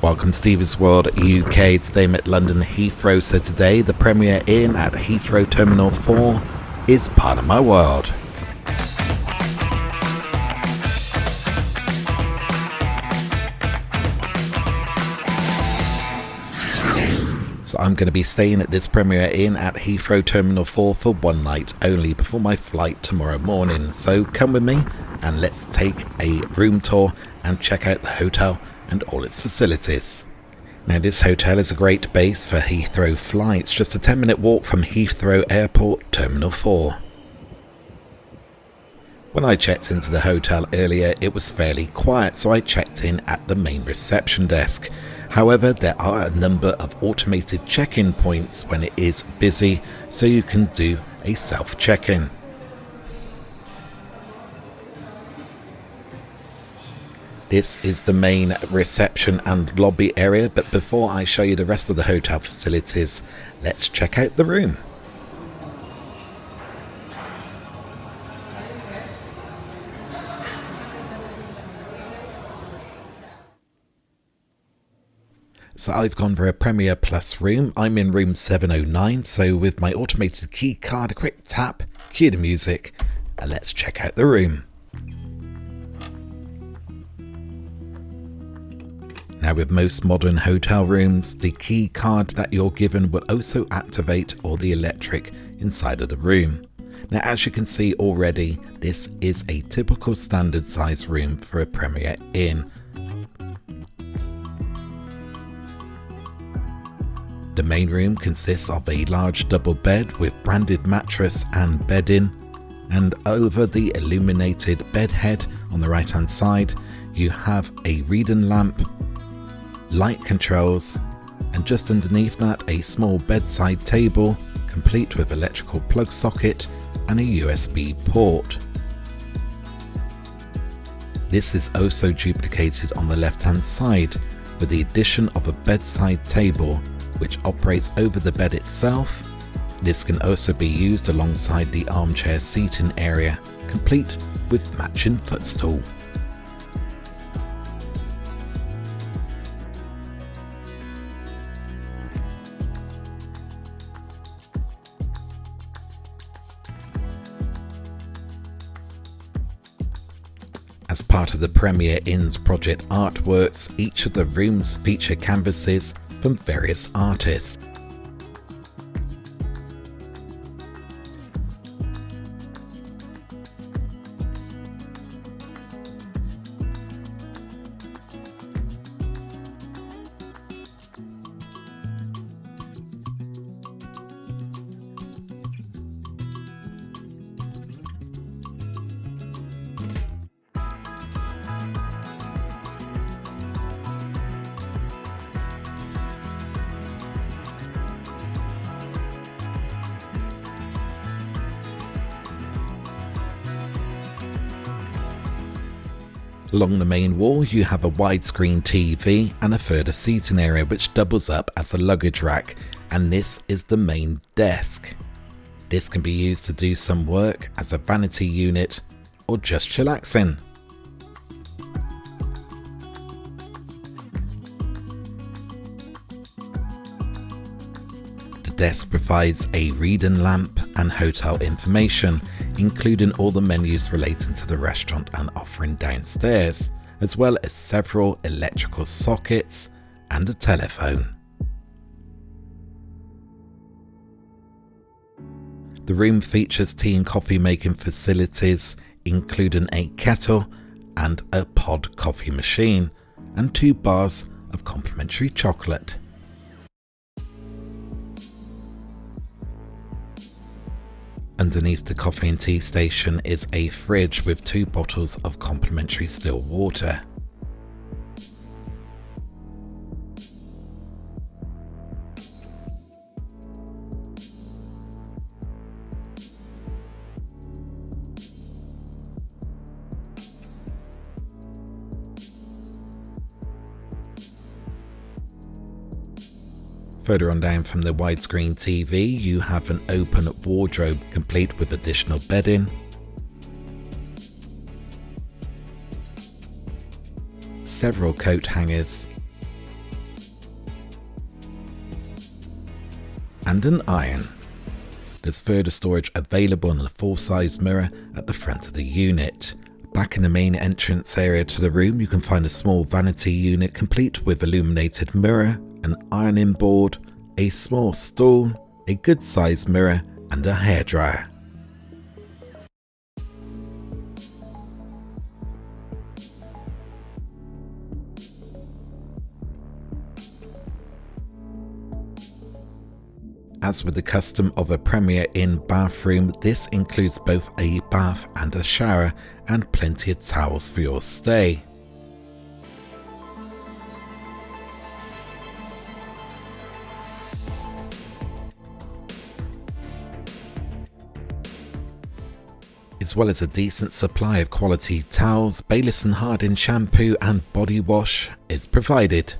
Welcome to Steve's World UK. Today I'm at London Heathrow. So today the Premier Inn at Heathrow Terminal 4 is part of my world. So I'm going to be staying at this Premier Inn at Heathrow Terminal 4 for one night only before my flight tomorrow morning. So come with me and let's take a room tour and check out the hotel and all its facilities. Now this hotel is a great base for Heathrow flights, just a 10-minute walk from Heathrow Airport Terminal 4. When I checked into the hotel earlier, it was fairly quiet, so I checked in at the main reception desk. However, there are a number of automated check-in points when it is busy, so you can do a self-check-in. This is the main reception and lobby area, but before I show you the rest of the hotel facilities, let's check out the room. So I've gone for a Premier Plus room. I'm in room 709, so with my automated key card, a quick tap, cue the music, and let's check out the room. Now with most modern hotel rooms, the key card that you're given will also activate all the electric inside of the room. Now as you can see already, this is a typical standard size room for a Premier Inn. The main room consists of a large double bed with branded mattress and bedding, and over the illuminated bed head on the right hand side you have a reading lamp, light controls, and just underneath that a small bedside table complete with electrical plug socket and a USB port. This is also duplicated on the left hand side with the addition of a bedside table which operates over the bed itself. This can also be used alongside the armchair seating area, complete with matching footstool. As part of the Premier Inn's project artworks, each of the rooms feature canvases from various artists. Along the main wall you have a widescreen TV and a further seating area which doubles up as a luggage rack, and this is the main desk. This can be used to do some work as a vanity unit or just chillaxing. The desk provides a reading lamp and hotel information, including all the menus relating to the restaurant and offering downstairs, as well as several electrical sockets and a telephone. The room features tea and coffee making facilities, including a kettle and a pod coffee machine, and 2 bars of complimentary chocolate. Underneath the coffee and tea station is a fridge with 2 bottles of complimentary still water. Further on down from the widescreen TV, you have an open wardrobe complete with additional bedding, several coat hangers, and an iron. There's further storage available on a full-size mirror at the front of the unit. Back in the main entrance area to the room, you can find a small vanity unit complete with illuminated mirror, an ironing board, a small stool, a good-sized mirror, and a hairdryer. As with the custom of a Premier Inn bathroom, this includes both a bath and a shower, and plenty of towels for your stay. As well as a decent supply of quality towels, Bayliss & Harding shampoo and body wash is provided.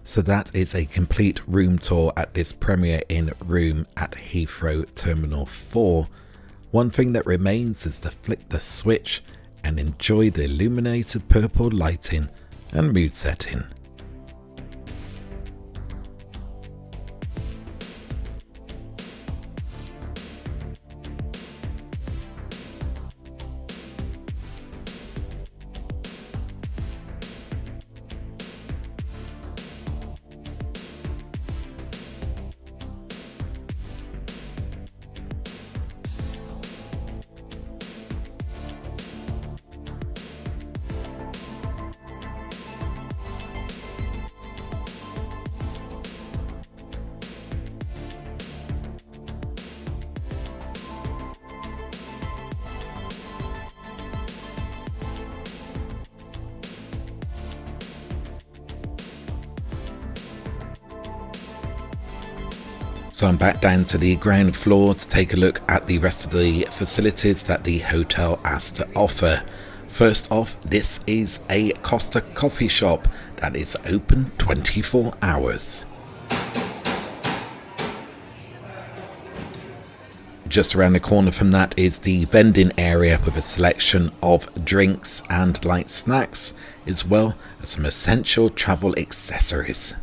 So that is a complete room tour at this Premier Inn room at Heathrow Terminal 4. One thing that remains is to flick the switch and enjoy the illuminated purple lighting and mood setting. So I'm back down to the ground floor to take a look at the rest of the facilities that the hotel has to offer. First off, this is a Costa coffee shop that is open 24 hours. Just around the corner from that is the vending area with a selection of drinks and light snacks, as well as some essential travel accessories.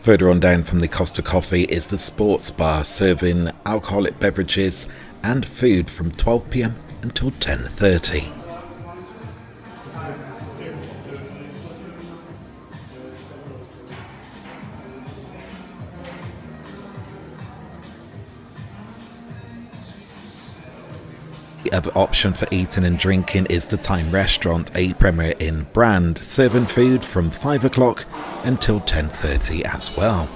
Further on down from the Costa Coffee is the sports bar, serving alcoholic beverages and food from 12 PM until 10:30. The other option for eating and drinking is the Time Restaurant, a Premier Inn brand, serving food from 5 o'clock until 10:30 as well.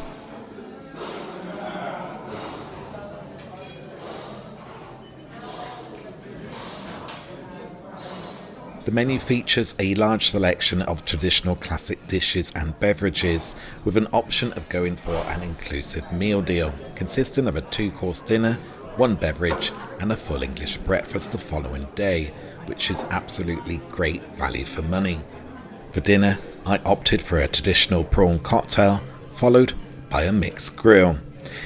The menu features a large selection of traditional classic dishes and beverages, with an option of going for an inclusive meal deal, consisting of a 2-course dinner, 1 beverage and a full English breakfast the following day, which is absolutely great value for money. For dinner, I opted for a traditional prawn cocktail, followed by a mixed grill.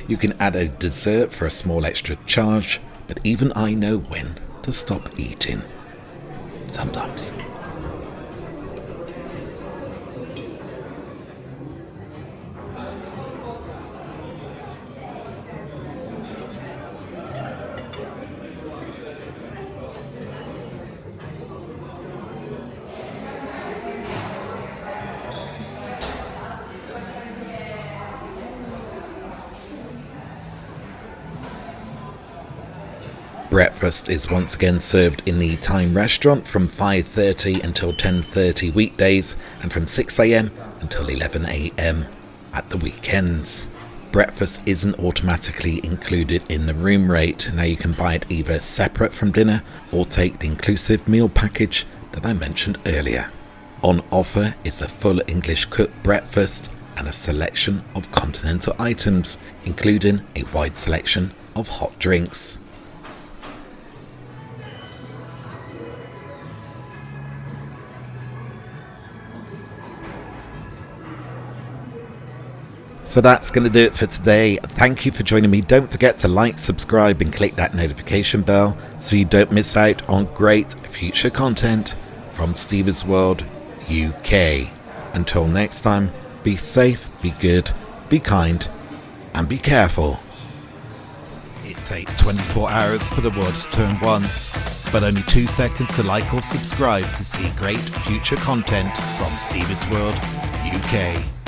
You can add a dessert for a small extra charge, but even I know when to stop eating. Sometimes. Breakfast is once again served in the Time Restaurant from 5:30 until 10:30 weekdays and from 6 AM until 11 AM at the weekends. breakfast isn't automatically included in the room rate. Now you can buy it either separate from dinner or take the inclusive meal package that I mentioned earlier. On offer is a full English cooked breakfast and a selection of continental items, including a wide selection of hot drinks. So that's going to do it for today. Thank you for joining me. Don't forget to like, subscribe and click that notification bell so you don't miss out on great future content from Steve's World UK. Until next time, be safe, be good, be kind and be careful. It takes 24 hours for the world to turn once, but only 2 seconds to like or subscribe to see great future content from Steve's World UK.